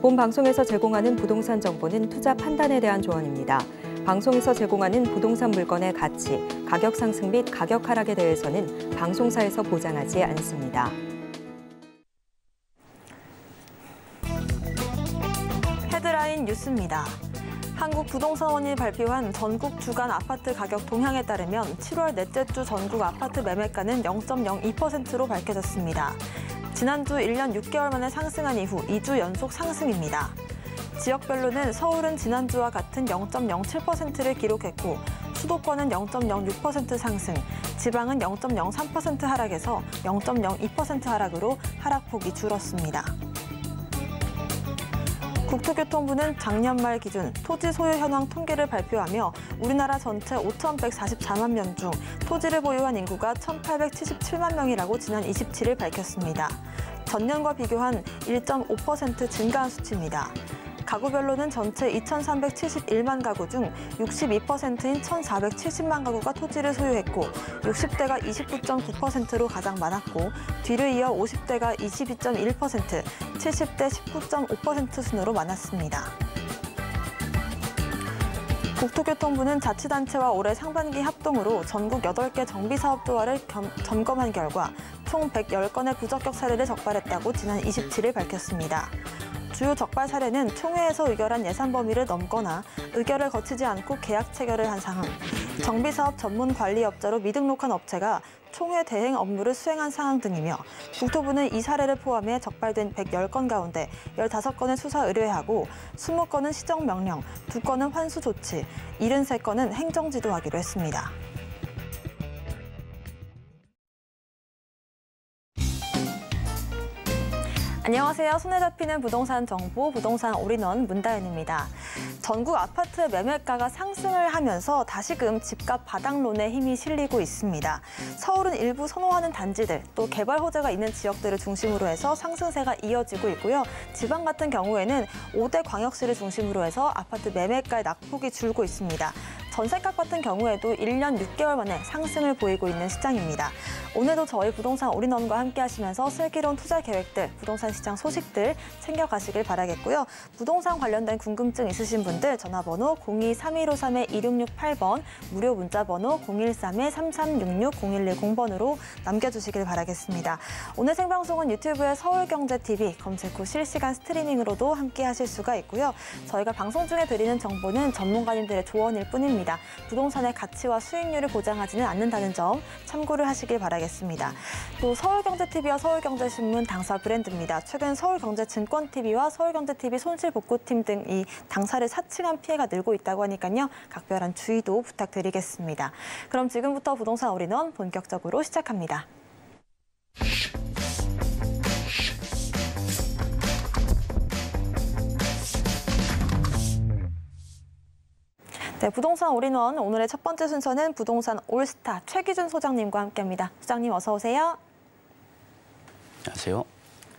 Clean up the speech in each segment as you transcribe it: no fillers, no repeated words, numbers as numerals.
본 방송에서 제공하는 부동산 정보는 투자 판단에 대한 조언입니다. 방송에서 제공하는 부동산 물건의 가치, 가격 상승 및 가격 하락에 대해서는 방송사에서 보장하지 않습니다. 헤드라인 뉴스입니다. 한국부동산원이 발표한 전국 주간 아파트 가격 동향에 따르면 7월 넷째 주 전국 아파트 매매가는 0.02%로 밝혀졌습니다. 지난주 1년 6개월 만에 상승한 이후 2주 연속 상승입니다. 지역별로는 서울은 지난주와 같은 0.07%를 기록했고 수도권은 0.06% 상승, 지방은 0.03% 하락에서 0.02% 하락으로 하락폭이 줄었습니다. 국토교통부는 작년 말 기준 토지 소유 현황 통계를 발표하며 우리나라 전체 5,144만 명 중 토지를 보유한 인구가 1,877만 명이라고 지난 27일 밝혔습니다. 전년과 비교한 1.5% 증가한 수치입니다. 가구별로는 전체 2,371만 가구 중 62%인 1,470만 가구가 토지를 소유했고 60대가 29.9%로 가장 많았고 뒤를 이어 50대가 22.1%, 70대 19.5% 순으로 많았습니다. 국토교통부는 자치단체와 올해 상반기 합동으로 전국 8개 정비사업조화를 점검한 결과 총 110건의 부적격 사례를 적발했다고 지난 27일 밝혔습니다. 주요 적발 사례는 총회에서 의결한 예산 범위를 넘거나 의결을 거치지 않고 계약 체결을 한 상황, 정비사업 전문 관리업자로 미등록한 업체가 총회 대행 업무를 수행한 상황 등이며 국토부는 이 사례를 포함해 적발된 110건 가운데 15건을 수사 의뢰하고 20건은 시정명령, 2건은 환수 조치, 73건은 행정지도하기로 했습니다. 안녕하세요. 손에 잡히는 부동산 정보, 부동산 올인원 문다연입니다. 전국 아파트 매매가가 상승을 하면서 다시금 집값 바닥론에 힘이 실리고 있습니다. 서울은 일부 선호하는 단지들, 또 개발 호재가 있는 지역들을 중심으로 해서 상승세가 이어지고 있고요. 지방 같은 경우에는 5대 광역시를 중심으로 해서 아파트 매매가의 낙폭이 줄고 있습니다. 전셋값 같은 경우에도 1년 6개월 만에 상승을 보이고 있는 시장입니다. 오늘도 저희 부동산 올인원과 함께 하시면서 슬기로운 투자 계획들, 부동산 시장 소식들 챙겨가시길 바라겠고요. 부동산 관련된 궁금증 있으신 분들 전화번호 02-3153-2668번, 무료 문자번호 013-3366-0110번으로 남겨주시길 바라겠습니다. 오늘 생방송은 유튜브의 서울경제TV 검색 후 실시간 스트리밍으로도 함께 하실 수가 있고요. 저희가 방송 중에 드리는 정보는 전문가님들의 조언일 뿐입니다. 부동산의 가치와 수익률을 보장하지는 않는다는 점 참고를 하시길 바라겠습니다. 또 서울경제TV와 서울경제신문 당사 브랜드입니다. 최근 서울경제증권TV와 서울경제TV 손실복구팀 등 이 당사를 사칭한 피해가 늘고 있다고 하니까요. 각별한 주의도 부탁드리겠습니다. 그럼 지금부터 부동산 올인원 본격적으로 시작합니다. 네, 부동산 올인원 오늘의 첫 번째 순서는 부동산 올스타 최기준 소장님과 함께합니다. 소장님 어서 오세요. 안녕하세요.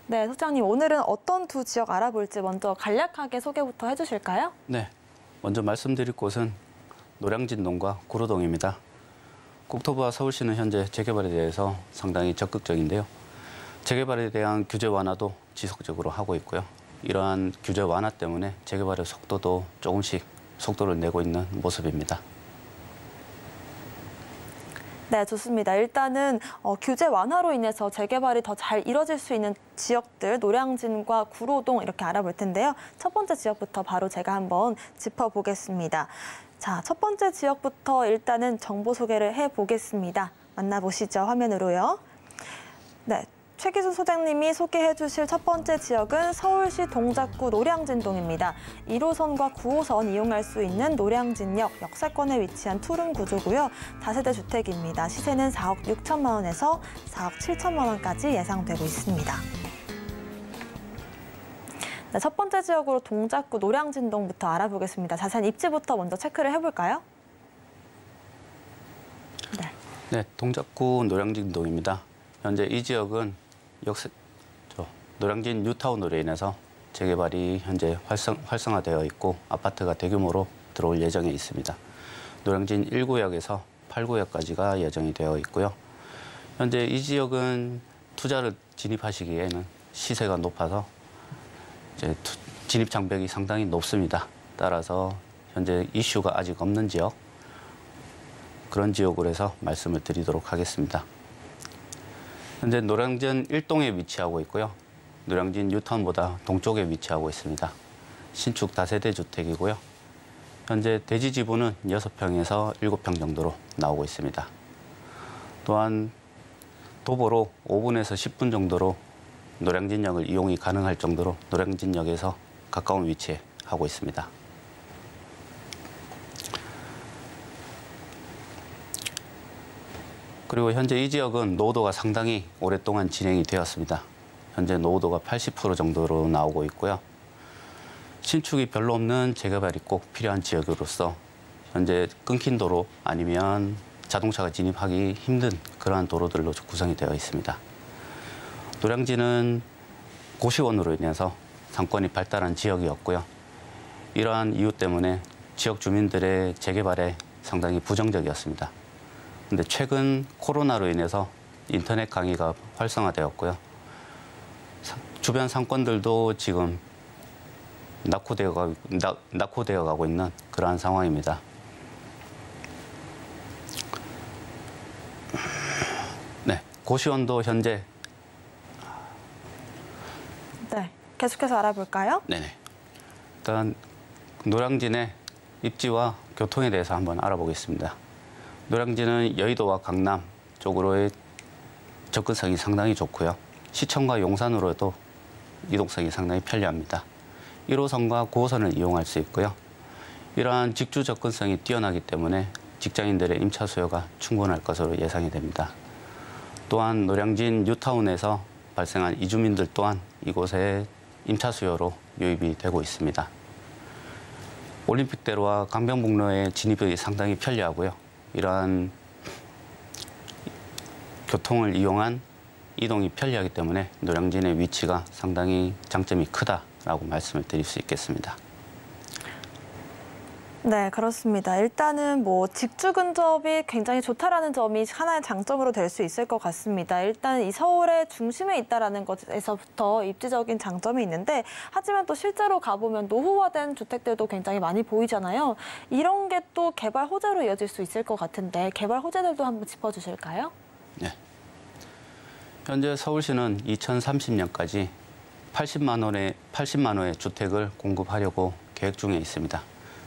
네, 소장님 오늘은 어떤 두 지역 알아볼지 먼저 간략하게 소개부터 해주실까요? 네, 먼저 말씀드릴 곳은 노량진동과 구로동입니다. 국토부와 서울시는 현재 재개발에 대해서 상당히 적극적인데요. 재개발에 대한 규제 완화도 지속적으로 하고 있고요. 이러한 규제 완화 때문에 재개발의 속도도 조금씩 속도를 내고 있는 모습입니다. 네, 좋습니다. 일단은 규제 완화로 인해서 재개발이 더 잘 이뤄질 수 있는 지역들, 노량진과 구로동 이렇게 알아볼 텐데요. 첫 번째 지역부터 바로 제가 한번 짚어보겠습니다. 자, 첫 번째 지역부터 일단은 정보 소개를 해보겠습니다. 만나보시죠, 화면으로요. 네. 최기준 소장님이 소개해 주실 첫 번째 지역은 서울시 동작구 노량진동입니다. 1호선과 9호선 이용할 수 있는 노량진역 역세권에 위치한 투룸 구조고요. 다세대 주택입니다. 시세는 4억 6천만 원에서 4억 7천만 원까지 예상되고 있습니다. 네, 첫 번째 지역으로 동작구 노량진동부터 알아보겠습니다. 자세한 입지부터 먼저 체크를 해볼까요? 네, 동작구 노량진동입니다. 현재 이 지역은 노량진 뉴타운으로 인해서 재개발이 현재 활성화되어 있고 아파트가 대규모로 들어올 예정에 있습니다. 노량진 1구역에서 8구역까지가 예정이 되어 있고요. 현재 이 지역은 투자를 진입하시기에는 시세가 높아서 이제 진입 장벽이 상당히 높습니다. 따라서 현재 이슈가 아직 없는 지역, 그런 지역으로 해서 말씀을 드리도록 하겠습니다. 현재 노량진 1동에 위치하고 있고요. 노량진 뉴타운보다 동쪽에 위치하고 있습니다. 신축 다세대 주택이고요. 현재 대지 지분은 6평에서 7평 정도로 나오고 있습니다. 또한 도보로 5분에서 10분 정도로 노량진역을 이용이 가능할 정도로 노량진역에서 가까운 위치에 하고 있습니다. 그리고 현재 이 지역은 노후도가 상당히 오랫동안 진행이 되었습니다. 현재 노후도가 80% 정도로 나오고 있고요. 신축이 별로 없는 재개발이 꼭 필요한 지역으로서 현재 끊긴 도로 아니면 자동차가 진입하기 힘든 그러한 도로들로 구성이 되어 있습니다. 노량진은 고시원으로 인해서 상권이 발달한 지역이었고요. 이러한 이유 때문에 지역 주민들의 재개발에 상당히 부정적이었습니다. 그런데 최근 코로나로 인해서 인터넷 강의가 활성화되었고요. 주변 상권들도 지금 낙후되어 가고 있는 그러한 상황입니다. 네, 고시원도 현재 네, 계속해서 알아볼까요? 네네. 일단 노량진의 입지와 교통에 대해서 한번 알아보겠습니다. 노량진은 여의도와 강남 쪽으로의 접근성이 상당히 좋고요. 시청과 용산으로도 이동성이 상당히 편리합니다. 1호선과 9호선을 이용할 수 있고요. 이러한 직주 접근성이 뛰어나기 때문에 직장인들의 임차 수요가 충분할 것으로 예상이 됩니다. 또한 노량진 뉴타운에서 발생한 이주민들 또한 이곳에 임차 수요로 유입이 되고 있습니다. 올림픽대로와 강변북로의 진입이 상당히 편리하고요. 이러한 교통을 이용한 이동이 편리하기 때문에 노량진의 위치가 상당히 장점이 크다라고 말씀을 드릴 수 있겠습니다. 네, 그렇습니다. 일단은 직주 근접이 굉장히 좋다라는 점이 하나의 장점으로 될 수 있을 것 같습니다. 일단 이 서울의 중심에 있다라는 것에서부터 입지적인 장점이 있는데, 하지만 또 실제로 가보면 노후화된 주택들도 굉장히 많이 보이잖아요. 이런 게 또 개발 호재로 이어질 수 있을 것 같은데 개발 호재들도 한번 짚어주실까요? 네. 현재 서울시는 2030년까지 80만 호의 주택을 공급하려고 계획 중에 있습니다.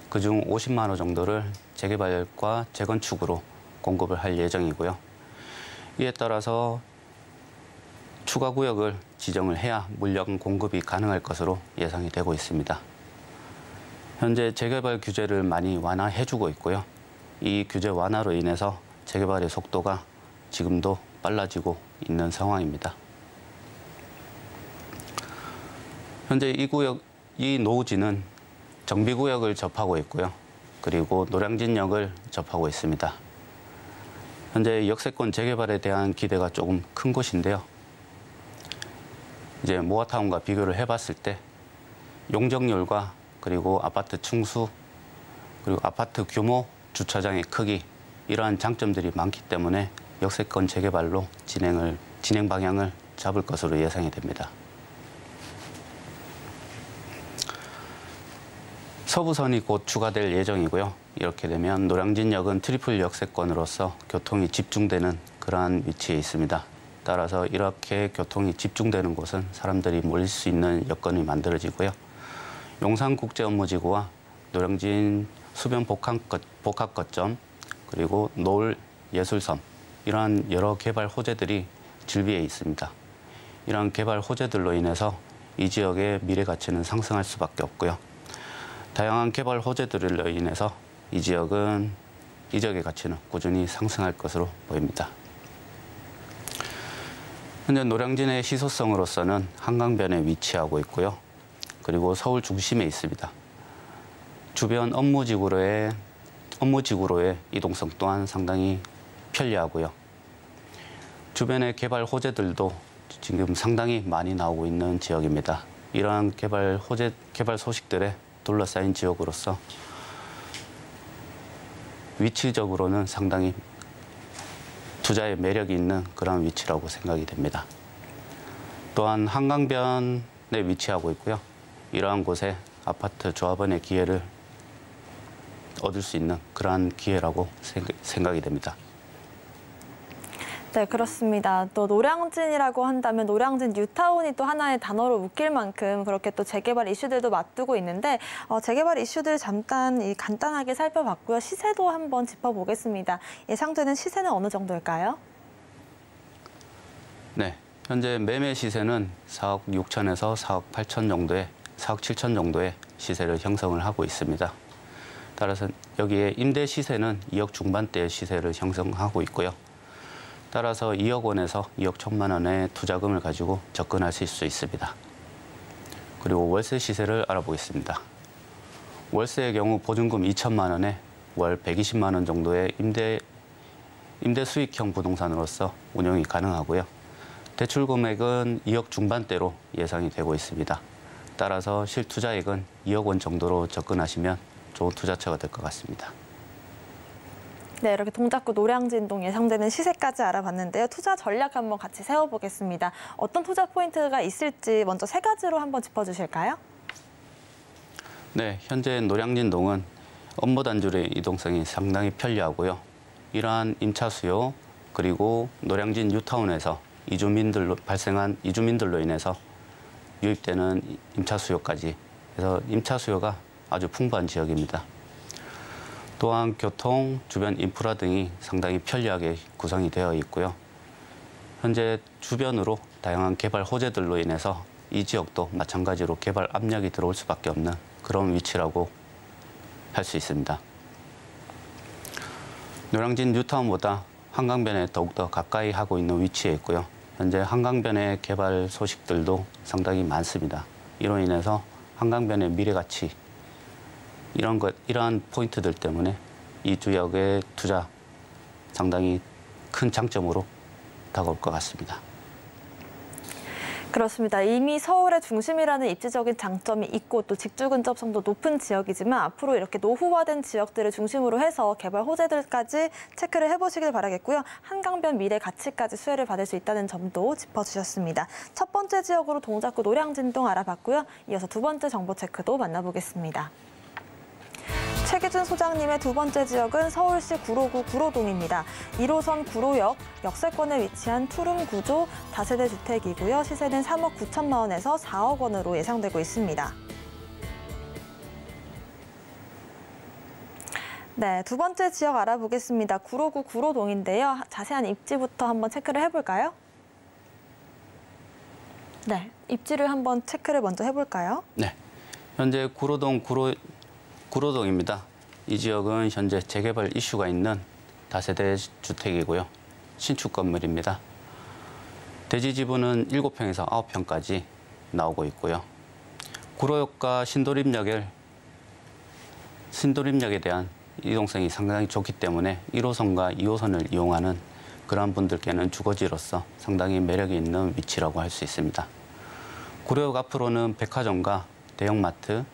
그중 50만 호 정도를 재개발과 재건축으로 공급을 할 예정이고요. 이에 따라서 추가 구역을 지정을 해야 물량 공급이 가능할 것으로 예상이 되고 있습니다. 현재 재개발 규제를 많이 완화해주고 있고요. 이 규제 완화로 인해서 재개발의 속도가 지금도 빨라지고 있는 상황입니다. 현재 이 노후지는 정비구역을 접하고 있고요. 그리고 노량진역을 접하고 있습니다. 현재 역세권 재개발에 대한 기대가 조금 큰 곳인데요. 이제 모아타운과 비교를 해봤을 때 용적률과 그리고 아파트 층수, 그리고 아파트 규모, 주차장의 크기, 이러한 장점들이 많기 때문에 역세권 재개발로 진행 방향을 잡을 것으로 예상이 됩니다. 서부선이 곧 추가될 예정이고요. 이렇게 되면 노량진역은 트리플 역세권으로서 교통이 집중되는 그러한 위치에 있습니다. 따라서 이렇게 교통이 집중되는 곳은 사람들이 몰릴 수 있는 여건이 만들어지고요. 용산국제업무지구와 노량진 수변 복합거점, 그리고 노을 예술섬, 이러한 여러 개발 호재들이 질비해 있습니다. 이러한 개발 호재들로 인해서 이 지역의 미래 가치는 상승할 수밖에 없고요. 다양한 개발 호재들로 인해서 이 지역의 가치는 꾸준히 상승할 것으로 보입니다. 현재 노량진의 희소성으로서는 한강변에 위치하고 있고요. 그리고 서울 중심에 있습니다. 주변 업무지구로의 이동성 또한 상당히 편리하고요. 주변의 개발 호재들도 지금 상당히 많이 나오고 있는 지역입니다. 이러한 개발 소식들에 둘러싸인 지역으로서 위치적으로는 상당히 투자에 매력이 있는 그런 위치라고 생각이 됩니다. 또한 한강변에 위치하고 있고요. 이러한 곳에 아파트 조합원의 기회를 얻을 수 있는 그러한 기회라고 생각이 됩니다. 네, 그렇습니다. 또 노량진이라고 한다면 노량진 뉴타운이 또 하나의 단어로 묶일 만큼 그렇게 또 재개발 이슈들도 맞두고 있는데 재개발 이슈들 잠깐 간단하게 살펴봤고요. 시세도 한번 짚어보겠습니다. 예상되는 시세는 어느 정도일까요? 네, 현재 매매 시세는 4억 6천에서 4억 8천 정도의 4억 7천 정도의 시세를 형성을 하고 있습니다. 따라서 여기에 임대 시세는 2억 중반대의 시세를 형성하고 있고요. 따라서 2억 원에서 2억 1천만 원의 투자금을 가지고 접근하실 수 있습니다. 그리고 월세 시세를 알아보겠습니다. 월세의 경우 보증금 2천만 원에 월 120만 원 정도의 임대 수익형 부동산으로서 운영이 가능하고요. 대출 금액은 2억 중반대로 예상이 되고 있습니다. 따라서 실투자액은 2억 원 정도로 접근하시면 좋은 투자처가 될 것 같습니다. 네, 이렇게 동작구 노량진동 예상되는 시세까지 알아봤는데요. 투자 전략 한번 같이 세워보겠습니다. 어떤 투자 포인트가 있을지 먼저 세 가지로 한번 짚어주실까요? 네, 현재 노량진동은 업무 단줄의 이동성이 상당히 편리하고요. 이러한 임차 수요 그리고 노량진 뉴타운에서 발생한 이주민들로 인해서 유입되는 임차 수요까지 해서 임차 수요가 아주 풍부한 지역입니다. 또한 교통, 주변 인프라 등이 상당히 편리하게 구성이 되어 있고요. 현재 주변으로 다양한 개발 호재들로 인해서 이 지역도 마찬가지로 개발 압력이 들어올 수밖에 없는 그런 위치라고 할 수 있습니다. 노량진 뉴타운보다 한강변에 더욱더 가까이 하고 있는 위치에 있고요. 현재 한강변의 개발 소식들도 상당히 많습니다. 이로 인해서 한강변의 미래가치 이러한 포인트들 때문에 이 지역의 투자 상당히 큰 장점으로 다가올 것 같습니다. 그렇습니다. 이미 서울의 중심이라는 입지적인 장점이 있고 또 직주 근접성도 높은 지역이지만 앞으로 이렇게 노후화된 지역들을 중심으로 해서 개발 호재들까지 체크를 해보시길 바라겠고요. 한강변 미래 가치까지 수혜를 받을 수 있다는 점도 짚어주셨습니다. 첫 번째 지역으로 동작구 노량진동 알아봤고요. 이어서 두 번째 정보 체크도 만나보겠습니다. 최기준 소장님의 두 번째 지역은 서울시 구로구 구로동입니다. 1호선 구로역 역세권에 위치한 투룸 구조 다세대 주택이고요. 시세는 3억 9천만 원에서 4억 원으로 예상되고 있습니다. 네, 두 번째 지역 알아보겠습니다. 구로구 구로동인데요. 자세한 입지부터 한번 체크를 해볼까요? 네, 입지를 한번 체크를 먼저 해볼까요? 네, 현재 구로동입니다. 이 지역은 현재 재개발 이슈가 있는 다세대 주택이고요. 신축 건물입니다. 대지 지분은 7평에서 9평까지 나오고 있고요. 구로역과 신도림역에 대한 이동성이 상당히 좋기 때문에 1호선과 2호선을 이용하는 그러한 분들께는 주거지로서 상당히 매력이 있는 위치라고 할 수 있습니다. 구로역 앞으로는 백화점과 대형마트,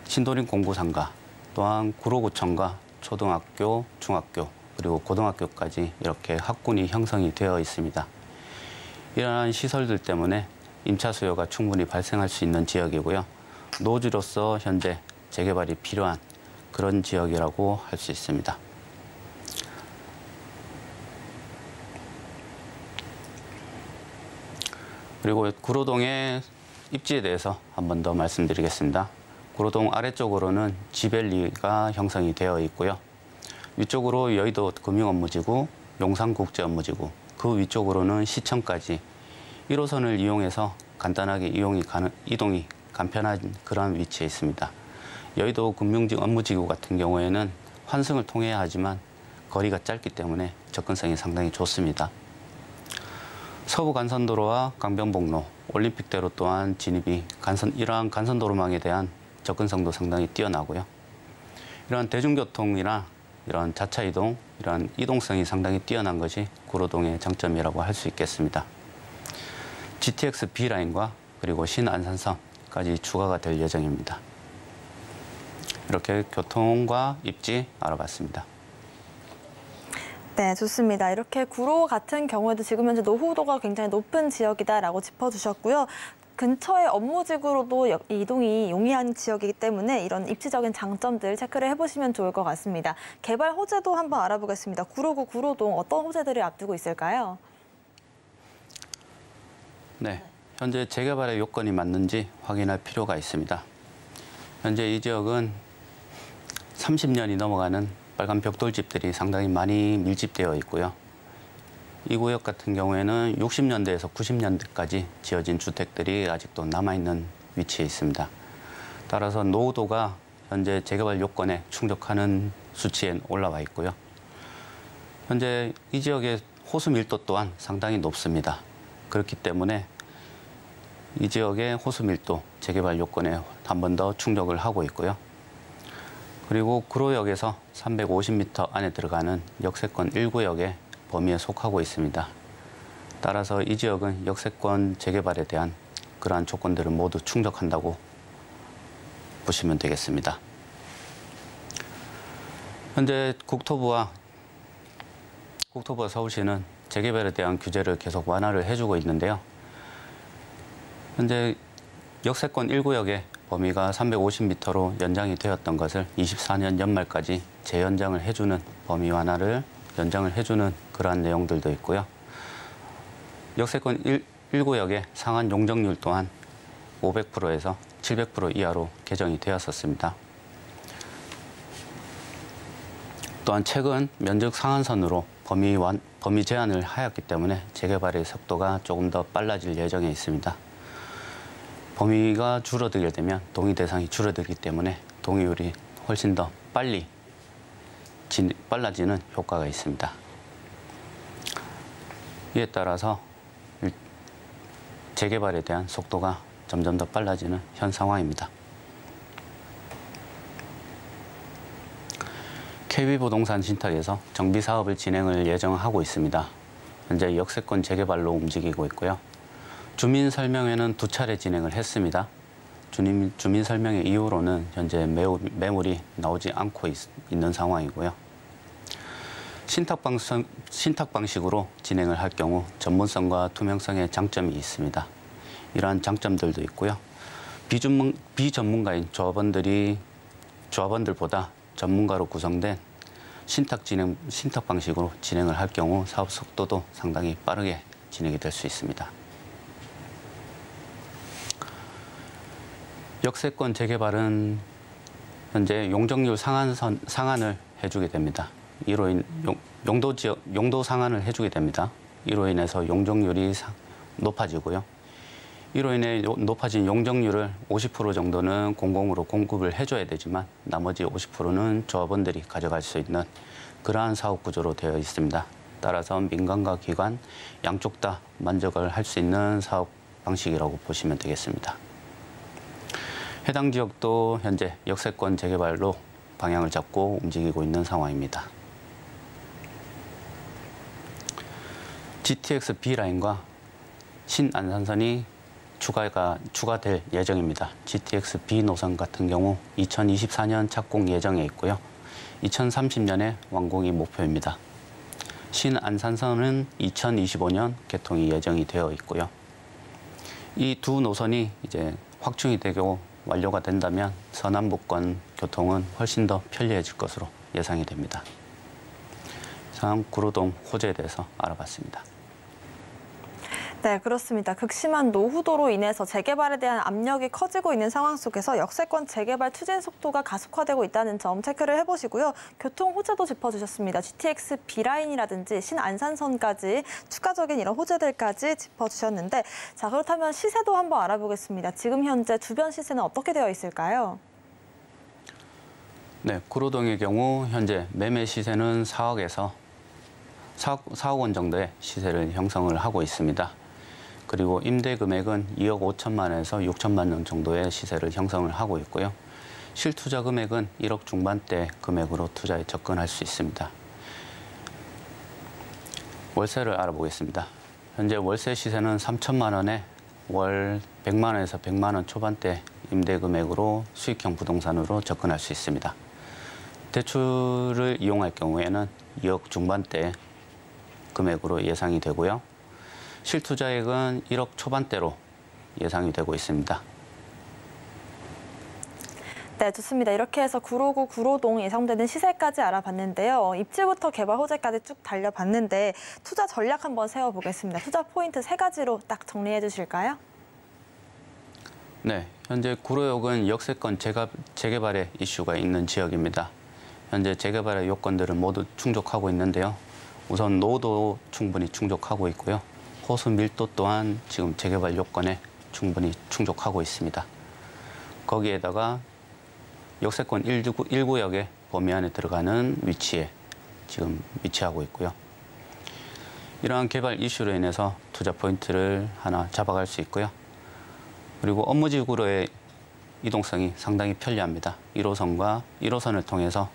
신도림 공구상가, 또한 구로구청과 초등학교, 중학교, 그리고 고등학교까지 이렇게 학군이 형성이 되어 있습니다. 이러한 시설들 때문에 임차 수요가 충분히 발생할 수 있는 지역이고요. 노지로서 현재 재개발이 필요한 그런 지역이라고 할 수 있습니다. 그리고 구로동의 입지에 대해서 한 번 더 말씀드리겠습니다. 구로동 아래쪽으로는 지벨리가 형성이 되어 있고요. 위쪽으로 여의도 금융업무지구, 용산국제업무지구, 그 위쪽으로는 시청까지 1호선을 이용해서 간단하게 이동이 간편한 그런 위치에 있습니다. 여의도 금융업무지구 같은 경우에는 환승을 통해야 하지만 거리가 짧기 때문에 접근성이 상당히 좋습니다. 서부 간선도로와 강변북로, 올림픽대로 또한 진입이 이러한 간선도로망에 대한 접근성도 상당히 뛰어나고요. 이러한 대중교통이나 이런 자차 이동, 이러한 이동성이 상당히 뛰어난 것이 구로동의 장점이라고 할 수 있겠습니다. GTX B라인과 그리고 신안산선까지 추가가 될 예정입니다. 이렇게 교통과 입지 알아봤습니다. 네, 좋습니다. 이렇게 구로 같은 경우에도 지금 현재 노후도가 굉장히 높은 지역이다라고 짚어주셨고요. 근처의 업무직으로도 이동이 용이한 지역이기 때문에 이런 입지적인 장점들 체크를 해보시면 좋을 것 같습니다. 개발 호재도 한번 알아보겠습니다. 구로구 구로동 어떤 호재들을 앞두고 있을까요? 네, 현재 재개발의 요건이 맞는지 확인할 필요가 있습니다. 현재 이 지역은 30년이 넘어가는 빨간 벽돌집들이 상당히 많이 밀집되어 있고요. 이 구역 같은 경우에는 60년대에서 90년대까지 지어진 주택들이 아직도 남아있는 위치에 있습니다. 따라서 노후도가 현재 재개발 요건에 충족하는 수치에 올라와 있고요. 현재 이 지역의 호수 밀도 또한 상당히 높습니다. 그렇기 때문에 이 지역의 호수 밀도 재개발 요건에 한 번 더 충족을 하고 있고요. 그리고 구로역에서 350m 안에 들어가는 역세권 1구역의 범위에 속하고 있습니다. 따라서 이 지역은 역세권 재개발에 대한 그러한 조건들을 모두 충족한다고 보시면 되겠습니다. 현재 국토부와 서울시는 재개발에 대한 규제를 계속 완화를 해주고 있는데요. 현재 역세권 1구역의 범위가 350m로 연장이 되었던 것을 24년 연말까지 재연장을 해주는 범위 완화를 연장을 해주는 그러한 내용들도 있고요. 역세권 1구역의 상한 용적률 또한 500%에서 700% 이하로 개정이 되었었습니다. 또한 최근 면적 상한선으로 범위 제한을 하였기 때문에 재개발의 속도가 조금 더 빨라질 예정에 있습니다. 범위가 줄어들게 되면 동의 대상이 줄어들기 때문에 동의율이 훨씬 더 빨라지는 효과가 있습니다. 이에 따라서 재개발에 대한 속도가 점점 더 빨라지는 현 상황입니다. KB부동산 신탁에서 정비 사업을 진행을 예정하고 있습니다. 현재 역세권 재개발로 움직이고 있고요. 주민 설명회는 2차례 진행을 했습니다. 주민 설명회 이후로는 현재 매물이 나오지 않고 있는 상황이고요. 신탁 방식으로 진행을 할 경우 전문성과 투명성의 장점이 있습니다. 이러한 장점들도 있고요. 비전문가인 조합원들보다 전문가로 구성된 신탁 방식으로 진행을 할 경우 사업 속도도 상당히 빠르게 진행이 될 수 있습니다. 역세권 재개발은 현재 용적률 상한을 해주게 됩니다. 이로 용도 상한을 해주게 됩니다. 이로 인해서 용적률이 높아지고요. 이로 인해 높아진 용적률을 50% 정도는 공공으로 공급을 해줘야 되지만 나머지 50%는 조합원들이 가져갈 수 있는 그러한 사업 구조로 되어 있습니다. 따라서 민간과 기관 양쪽 다 만족을 할 수 있는 사업 방식이라고 보시면 되겠습니다. 해당 지역도 현재 역세권 재개발로 방향을 잡고 움직이고 있는 상황입니다. GTX B라인과 신안산선이 추가될 예정입니다. GTX B 노선 같은 경우 2024년 착공 예정에 있고요. 2030년에 완공이 목표입니다. 신안산선은 2025년 개통이 예정이 되어 있고요. 이 두 노선이 이제 확충이 되고 완료가 된다면 서남북권 교통은 훨씬 더 편리해질 것으로 예상이 됩니다. 이상 구로동 호재에 대해서 알아봤습니다. 네, 그렇습니다. 극심한 노후도로 인해서 재개발에 대한 압력이 커지고 있는 상황 속에서 역세권 재개발 추진 속도가 가속화되고 있다는 점 체크를 해보시고요. 교통 호재도 짚어주셨습니다. GTX B라인이라든지 신안산선까지 추가적인 이런 호재들까지 짚어주셨는데, 자, 그렇다면 시세도 한번 알아보겠습니다. 지금 현재 주변 시세는 어떻게 되어 있을까요? 네, 구로동의 경우 현재 매매 시세는 4억 원 정도의 시세를 형성을 하고 있습니다. 그리고 임대 금액은 2억 5천만 원에서 6천만 원 정도의 시세를 형성을 하고 있고요. 실투자 금액은 1억 중반대 금액으로 투자에 접근할 수 있습니다. 월세를 알아보겠습니다. 현재 월세 시세는 3천만 원에 월 100만 원에서 100만 원 초반대 임대 금액으로 수익형 부동산으로 접근할 수 있습니다. 대출을 이용할 경우에는 2억 중반대 금액으로 예상이 되고요. 실투자액은 1억 초반대로 예상이 되고 있습니다. 네, 좋습니다. 이렇게 해서 구로구 구로동 예상되는 시세까지 알아봤는데요. 입지부터 개발 호재까지 쭉 달려봤는데 투자 전략 한번 세워보겠습니다. 투자 포인트 3가지로 딱 정리해 주실까요? 네, 현재 구로역은 역세권 재개발의 이슈가 있는 지역입니다. 현재 재개발의 요건들은 모두 충족하고 있는데요. 우선 노도 충분히 충족하고 있고요. 호수 밀도 또한 지금 재개발 요건에 충분히 충족하고 있습니다. 거기에다가 역세권 1구역의 범위 안에 들어가는 위치에 지금 위치하고 있고요. 이러한 개발 이슈로 인해서 투자 포인트를 하나 잡아갈 수 있고요. 그리고 업무지구로의 이동성이 상당히 편리합니다. 1호선과 1호선을 통해서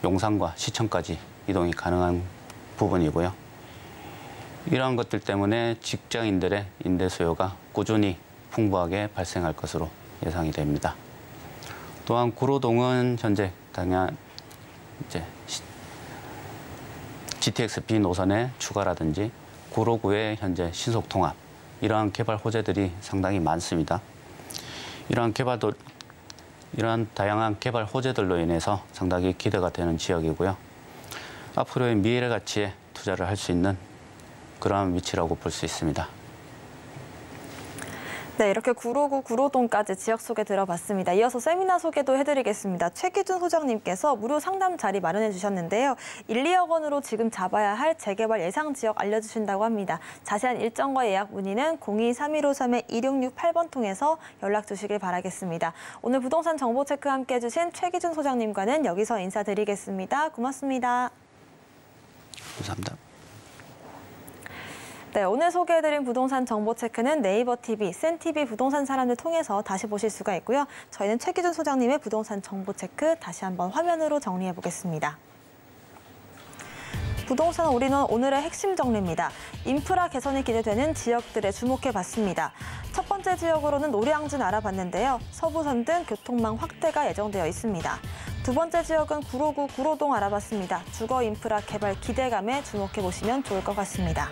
용산과 시청까지 이동이 가능한 부분이고요. 이러한 것들 때문에 직장인들의 임대 수요가 꾸준히 풍부하게 발생할 것으로 예상이 됩니다. 또한 구로동은 현재 당연 이제 GTX B 노선의 추가라든지 구로구의 현재 신속 통합 이러한 개발 호재들이 상당히 많습니다. 이러한 다양한 개발 호재들로 인해서 상당히 기대가 되는 지역이고요. 앞으로의 미래 가치에 투자를 할 수 있는 그러한 위치라고 볼 수 있습니다. 네, 이렇게 구로구 구로동까지 지역 소개 들어봤습니다. 이어서 세미나 소개도 해드리겠습니다. 최기준 소장님께서 무료 상담 자리 마련해 주셨는데요. 1, 2억 원으로 지금 잡아야 할 재개발 예상 지역 알려주신다고 합니다. 자세한 일정과 예약 문의는 02-3153-2668번 통해서 연락 주시길 바라겠습니다. 오늘 부동산 정보 체크 함께 해주신 최기준 소장님과는 여기서 인사드리겠습니다. 고맙습니다. 감사합니다. 네, 오늘 소개해드린 부동산 정보 체크는 네이버 TV, 센TV 부동산 사람들 통해서 다시 보실 수가 있고요. 저희는 최기준 소장님의 부동산 정보 체크 다시 한번 화면으로 정리해 보겠습니다. 부동산 올인원 오늘의 핵심 정리입니다. 인프라 개선이 기대되는 지역들에 주목해봤습니다. 첫 번째 지역으로는 노량진 알아봤는데요. 서부선 등 교통망 확대가 예정되어 있습니다. 두 번째 지역은 구로구 구로동 알아봤습니다. 주거 인프라 개발 기대감에 주목해보시면 좋을 것 같습니다.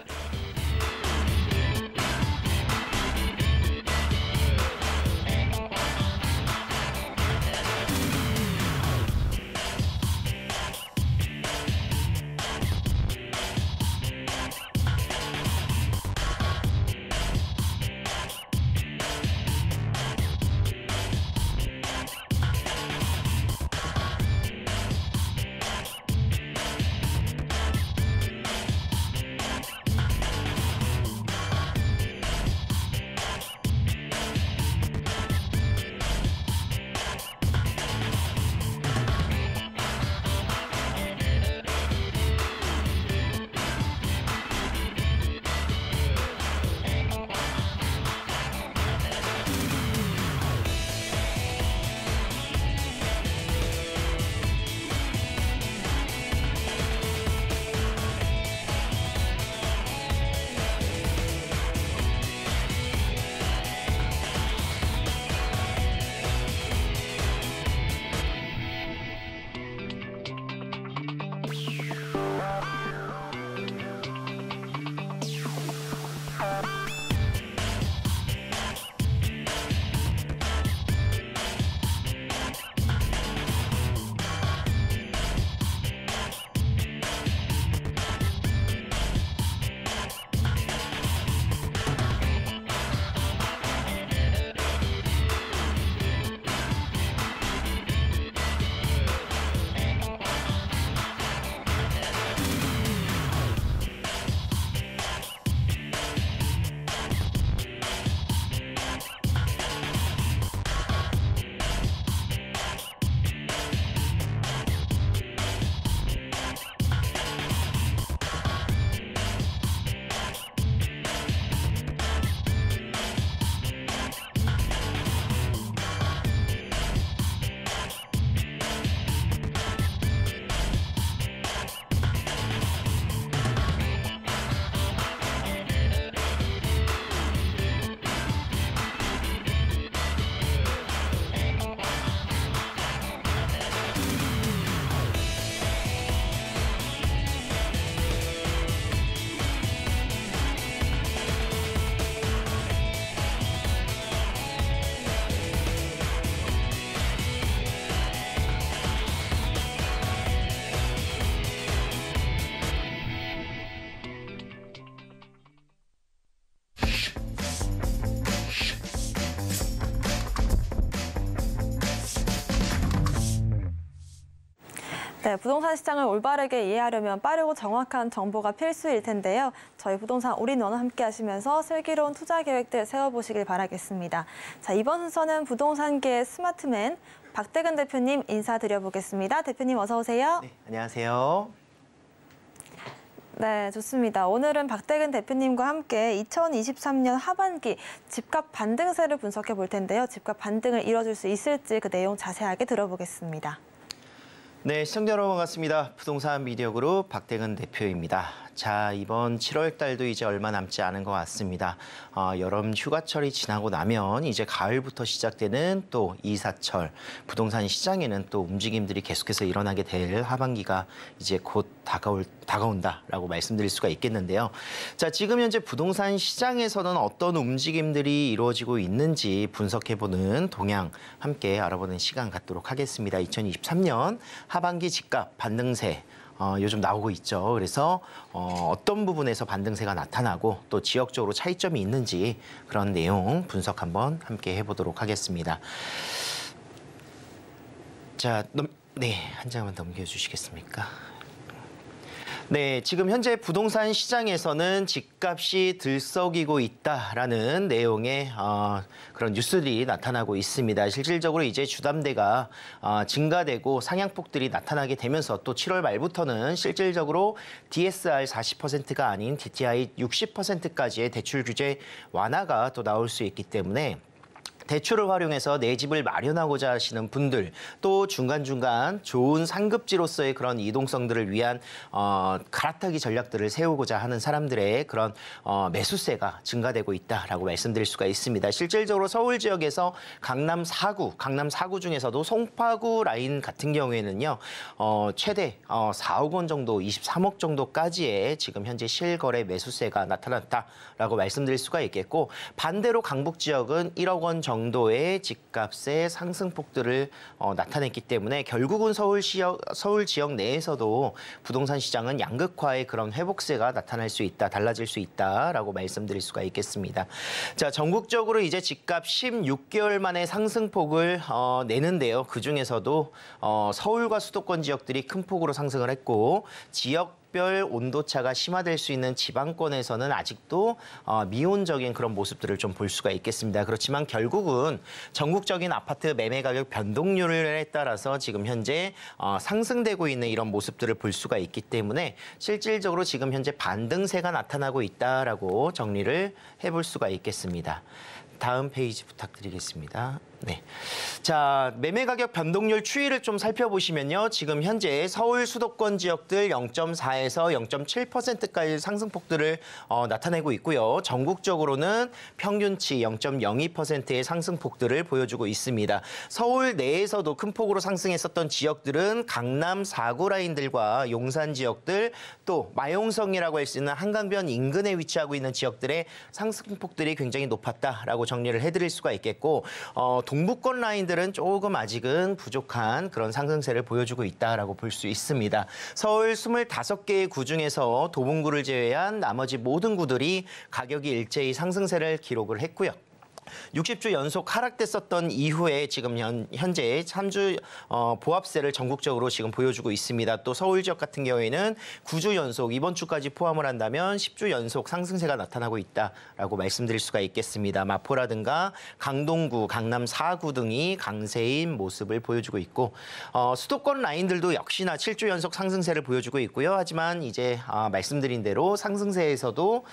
네, 부동산 시장을 올바르게 이해하려면 빠르고 정확한 정보가 필수일 텐데요. 저희 부동산 올인원과 함께 하시면서 슬기로운 투자 계획들 세워보시길 바라겠습니다. 자, 이번 순서는 부동산계의 스마트맨 박대근 대표님 인사드려보겠습니다. 대표님 어서 오세요. 네, 안녕하세요. 네, 좋습니다. 오늘은 박대근 대표님과 함께 2023년 하반기 집값 반등세를 분석해 볼 텐데요. 집값 반등을 이뤄줄 수 있을지 그 내용 자세하게 들어보겠습니다. 네, 시청자 여러분 반갑습니다. 부동산 미디어그룹 박대근 대표입니다. 자, 이번 7월 달도 이제 얼마 남지 않은 것 같습니다. 여름 휴가철이 지나고 나면 이제 가을부터 시작되는 또 이사철, 부동산 시장에는 또 움직임들이 계속해서 일어나게 될 하반기가 이제 곧 다가온다라고 말씀드릴 수가 있겠는데요. 자, 지금 현재 부동산 시장에서는 어떤 움직임들이 이루어지고 있는지 분석해보는 동향 함께 알아보는 시간 갖도록 하겠습니다. 2023년 하반기 집값 반등세 요즘 나오고 있죠. 그래서 어떤 부분에서 반등세가 나타나고 또 지역적으로 차이점이 있는지 그런 내용 분석 한번 함께 해보도록 하겠습니다. 자, 네, 한 장만 넘겨주시겠습니까? 네, 지금 현재 부동산 시장에서는 집값이 들썩이고 있다라는 내용의 그런 뉴스들이 나타나고 있습니다. 실질적으로 이제 주담대가 증가되고 상향폭들이 나타나게 되면서 또 7월 말부터는 실질적으로 DSR 40%가 아닌 DTI 60%까지의 대출 규제 완화가 또 나올 수 있기 때문에 대출을 활용해서 내 집을 마련하고자 하시는 분들, 또 중간중간 좋은 상급지로서의 그런 이동성들을 위한 갈아타기 전략들을 세우고자 하는 사람들의 그런 매수세가 증가되고 있다라고 말씀드릴 수가 있습니다. 실질적으로 서울 지역에서 강남 4구 중에서도 송파구 라인 같은 경우에는요, 최대 4억 원 정도, 23억 정도까지의 지금 현재 실거래 매수세가 나타났다라고 말씀드릴 수가 있겠고, 반대로 강북 지역은 1억 원 정도의 집값의 상승폭들을 나타냈기 때문에 결국은 서울 지역 내에서도 부동산 시장은 양극화의 그런 회복세가 나타날 수 있다, 달라질 수 있다라고 말씀드릴 수가 있겠습니다. 자, 전국적으로 이제 집값 16개월 만에 상승폭을 내는데요. 그 중에서도 서울과 수도권 지역들이 큰 폭으로 상승을 했고, 지역별 온도차가 심화될 수 있는 지방권에서는 아직도 미온적인 그런 모습들을 좀 볼 수가 있겠습니다. 그렇지만 결국은 전국적인 아파트 매매 가격 변동률에 따라서 지금 현재 상승되고 있는 이런 모습들을 볼 수가 있기 때문에 실질적으로 지금 현재 반등세가 나타나고 있다라고 정리를 해볼 수가 있겠습니다. 다음 페이지 부탁드리겠습니다. 네. 자, 매매 가격 변동률 추이를 좀 살펴보시면요. 지금 현재 서울 수도권 지역들 0.4에서 0.7%까지 상승폭들을 나타내고 있고요. 전국적으로는 평균치 0.02%의 상승폭들을 보여주고 있습니다. 서울 내에서도 큰 폭으로 상승했었던 지역들은 강남 4구 라인들과 용산 지역들, 또 마용성이라고 할 수 있는 한강변 인근에 위치하고 있는 지역들의 상승폭들이 굉장히 높았다라고 정리를 해드릴 수가 있겠고, 동부권 라인들은 조금 아직은 부족한 그런 상승세를 보여주고 있다라고 볼 수 있습니다. 서울 25개의 구 중에서 도봉구를 제외한 나머지 모든 구들이 가격이 일제히 상승세를 기록을 했고요. 60주 연속 하락됐었던 이후에 지금 현재 3주 보합세를 전국적으로 지금 보여주고 있습니다. 또 서울 지역 같은 경우에는 9주 연속, 이번 주까지 포함을 한다면 10주 연속 상승세가 나타나고 있다라고 말씀드릴 수가 있겠습니다. 마포라든가 강동구, 강남 4구 등이 강세인 모습을 보여주고 있고, 수도권 라인들도 역시나 7주 연속 상승세를 보여주고 있고요. 하지만 이제 말씀드린 대로 상승세에서도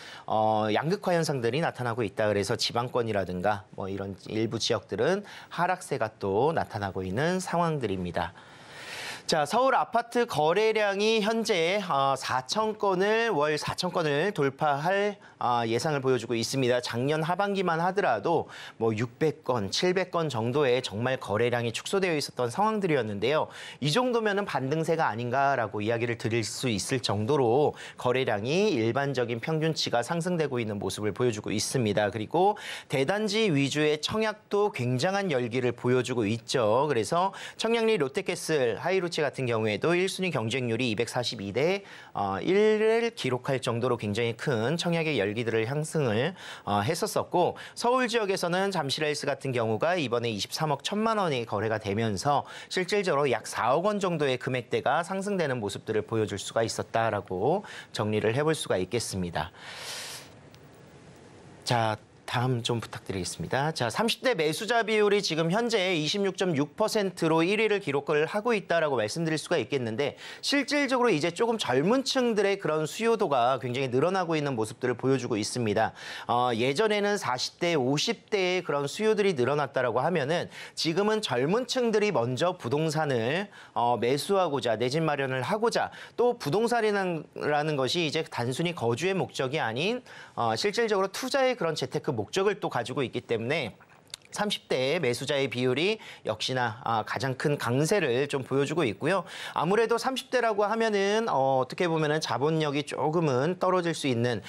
양극화 현상들이 나타나고 있다. 그래서 지방권이라든가 뭐 이런 일부 지역들은 하락세가 또 나타나고 있는 상황들입니다. 자, 서울 아파트 거래량이 현재 4,000건을 월 4,000건을 돌파할 예상을 보여주고 있습니다. 작년 하반기만 하더라도 뭐 600건, 700건 정도의 정말 거래량이 축소되어 있었던 상황들이었는데요. 이 정도면은 반등세가 아닌가라고 이야기를 드릴 수 있을 정도로 거래량이 일반적인 평균치가 상승되고 있는 모습을 보여주고 있습니다. 그리고 대단지 위주의 청약도 굉장한 열기를 보여주고 있죠. 그래서 청량리 롯데캐슬, 하이루치 삼성전자업체 같은 경우에도 1순위 경쟁률이 242대 1을 기록할 정도로 굉장히 큰 청약의 열기들을 상승을 했었었고 서울 지역에서는 잠실헬스 같은 경우가 이번에 23억 1천만 원이 거래가 되면서 실질적으로 약 4억 원 정도의 금액대가 상승되는 모습들을 보여줄 수가 있었다라고 정리를 해볼 수가 있겠습니다. 자, 다음 좀 부탁드리겠습니다. 자, 30대 매수자 비율이 지금 현재 26.6%로 1위를 기록을 하고 있다라고 말씀드릴 수가 있겠는데 실질적으로 이제 조금 젊은 층들의 그런 수요도가 굉장히 늘어나고 있는 모습들을 보여주고 있습니다. 예전에는 40대, 50대의 그런 수요들이 늘어났다라고 하면은 지금은 젊은 층들이 먼저 부동산을 매수하고자 내 집 마련을 하고자 또 부동산이라는 것이 이제 단순히 거주의 목적이 아닌 실질적으로 투자의 그런 재테크 목적을 또 가지고 있기 때문에 30대 매수자의 비율이 역시나 가장 큰 강세를 좀 보여주고 있고요. 아무래도 30대라고 하면은 어떻게 보면은 자본력이 조금은 떨어질 수 있는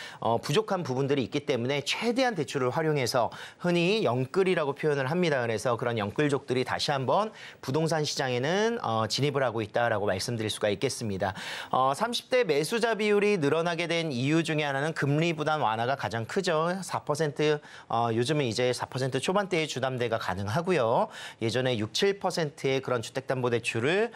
부족한 부분들이 있기 때문에 최대한 대출을 활용해서 흔히 영끌이라고 표현을 합니다. 그래서 그런 영끌족들이 다시 한번 부동산 시장에는 진입을 하고 있다라고 말씀드릴 수가 있겠습니다. 30대 매수자 비율이 늘어나게 된 이유 중에 하나는 금리 부담 완화가 가장 크죠. 4% 요즘은 이제 4% 초반대의 주담대가 가능하고요. 예전에 6, 7%의 그런 주택담보대출을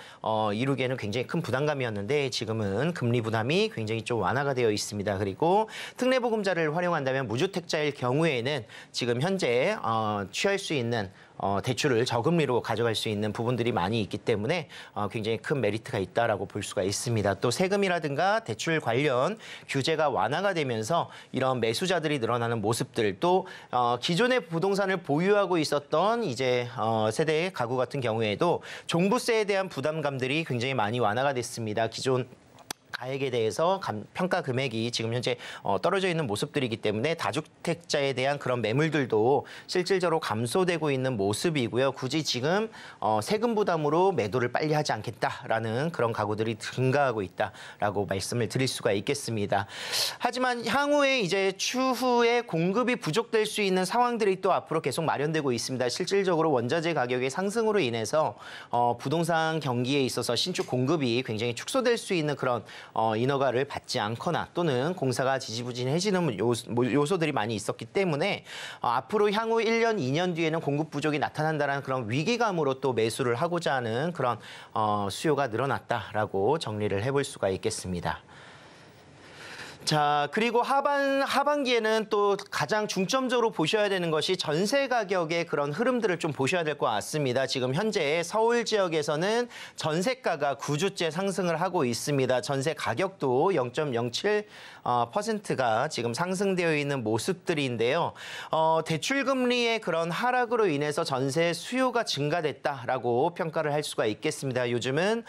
이루기에는 굉장히 큰 부담감이었는데 지금은 금리 부담이 굉장히 좀 완화가 되어 있습니다. 그리고 특례보금자를 활용한다면 무주택자일 경우에는 지금 현재 취할 수 있는 대출을 저금리로 가져갈 수 있는 부분들이 많이 있기 때문에 굉장히 큰 메리트가 있다라고 볼 수가 있습니다. 또 세금이라든가 대출 관련 규제가 완화가 되면서 이런 매수자들이 늘어나는 모습들 또 기존의 부동산을 보유하고 있었던 이제 세대의 가구 같은 경우에도 종부세에 대한 부담감들이 굉장히 많이 완화가 됐습니다. 기존 가액에 대해서 평가 금액이 지금 현재 떨어져 있는 모습들이기 때문에 다주택자에 대한 그런 매물들도 실질적으로 감소되고 있는 모습이고요. 굳이 지금 세금 부담으로 매도를 빨리 하지 않겠다라는 그런 가구들이 증가하고 있다라고 말씀을 드릴 수가 있겠습니다. 하지만 향후에 이제 추후에 공급이 부족될 수 있는 상황들이 또 앞으로 계속 마련되고 있습니다. 실질적으로 원자재 가격의 상승으로 인해서 부동산 경기에 있어서 신축 공급이 굉장히 축소될 수 있는 그런 인허가를 받지 않거나 또는 공사가 지지부진해지는 요소들이 많이 있었기 때문에 앞으로 향후 1년, 2년 뒤에는 공급 부족이 나타난다는 그런 위기감으로 또 매수를 하고자 하는 그런 수요가 늘어났다라고 정리를 해볼 수가 있겠습니다. 자, 그리고 하반기에는 또 가장 중점적으로 보셔야 되는 것이 전세 가격의 그런 흐름들을 좀 보셔야 될 것 같습니다. 지금 현재 서울 지역에서는 전세가가 9주째 상승을 하고 있습니다. 전세 가격도 0.07%가 지금 상승되어 있는 모습들인데요. 대출 금리의 그런 하락으로 인해서 전세 수요가 증가됐다라고 평가를 할 수가 있겠습니다. 요즘은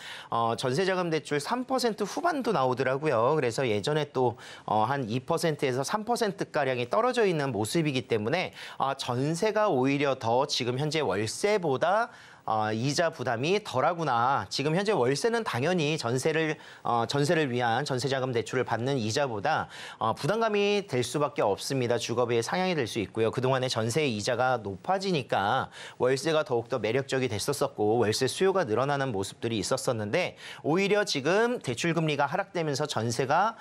전세자금 대출 3% 후반도 나오더라고요. 그래서 예전에 또 한 2%에서 3%가량이 떨어져 있는 모습이기 때문에 전세가 오히려 더 지금 현재 월세보다 이자 부담이 덜하구나. 지금 현재 월세는 당연히 전세를 위한 전세자금 대출을 받는 이자보다 부담감이 될 수밖에 없습니다. 주거비의 상향이 될 수 있고요. 그동안에 전세 이자가 높아지니까 월세가 더욱더 매력적이 됐었고 월세 수요가 늘어나는 모습들이 있었었는데 오히려 지금 대출 금리가 하락되면서 전세가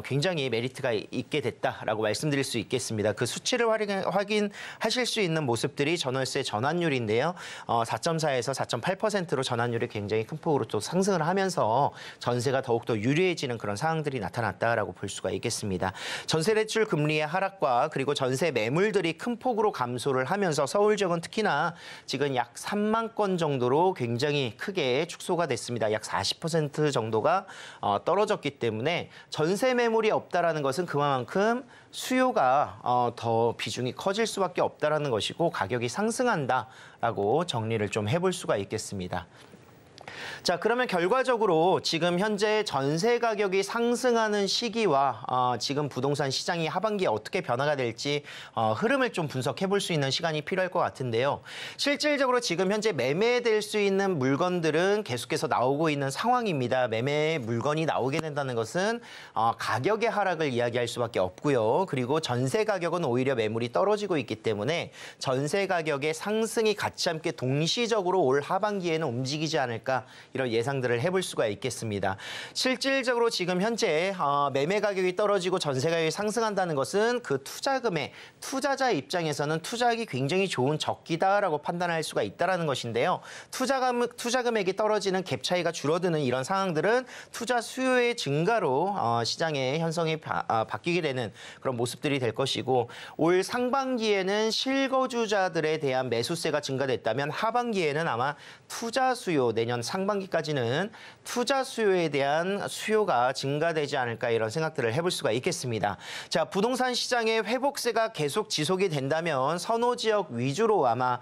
굉장히 메리트가 있게 됐다라고 말씀드릴 수 있겠습니다. 그 수치를 확인하실 수 있는 모습들이 전월세 전환율인데요. 4.4에서 4.8%로 전환율이 굉장히 큰 폭으로 또 상승을 하면서 전세가 더욱더 유리해지는 그런 상황들이 나타났다라고 볼 수가 있겠습니다. 전세 대출 금리의 하락과 그리고 전세 매물들이 큰 폭으로 감소를 하면서 서울 지역은 특히나 지금 약 3만 건 정도로 굉장히 크게 축소가 됐습니다. 약 40% 정도가 떨어졌기 때문에 전세 매물이 없다라는 것은 그만큼 수요가 더 비중이 커질 수밖에 없다라는 것이고 가격이 상승한다라고 정리를 좀 해볼 수가 있겠습니다. 자, 그러면 결과적으로 지금 현재 전세 가격이 상승하는 시기와 지금 부동산 시장이 하반기에 어떻게 변화가 될지 흐름을 좀 분석해 볼 수 있는 시간이 필요할 것 같은데요. 실질적으로 지금 현재 매매될 수 있는 물건들은 계속해서 나오고 있는 상황입니다. 매매 물건이 나오게 된다는 것은 가격의 하락을 이야기할 수밖에 없고요. 그리고 전세 가격은 오히려 매물이 떨어지고 있기 때문에 전세 가격의 상승이 같이 함께 동시적으로 올 하반기에는 움직이지 않을까 않을까 이런 예상들을 해볼 수가 있겠습니다. 실질적으로 지금 현재 매매 가격이 떨어지고 전세 가격이 상승한다는 것은 그 투자자 입장에서는 투자하기 굉장히 좋은 적기다라고 판단할 수가 있다는 것인데요. 투자 금액이 떨어지는 갭 차이가 줄어드는 이런 상황들은 투자 수요의 증가로 시장의 현상이 바뀌게 되는 그런 모습들이 될 것이고, 올 상반기에는 실거주자들에 대한 매수세가 증가됐다면 하반기에는 아마 투자 수요, 내년 상반기까지는 투자 수요에 대한 수요가 증가되지 않을까 이런 생각들을 해볼 수가 있겠습니다. 자, 부동산 시장의 회복세가 계속 지속이 된다면 선호 지역 위주로 아마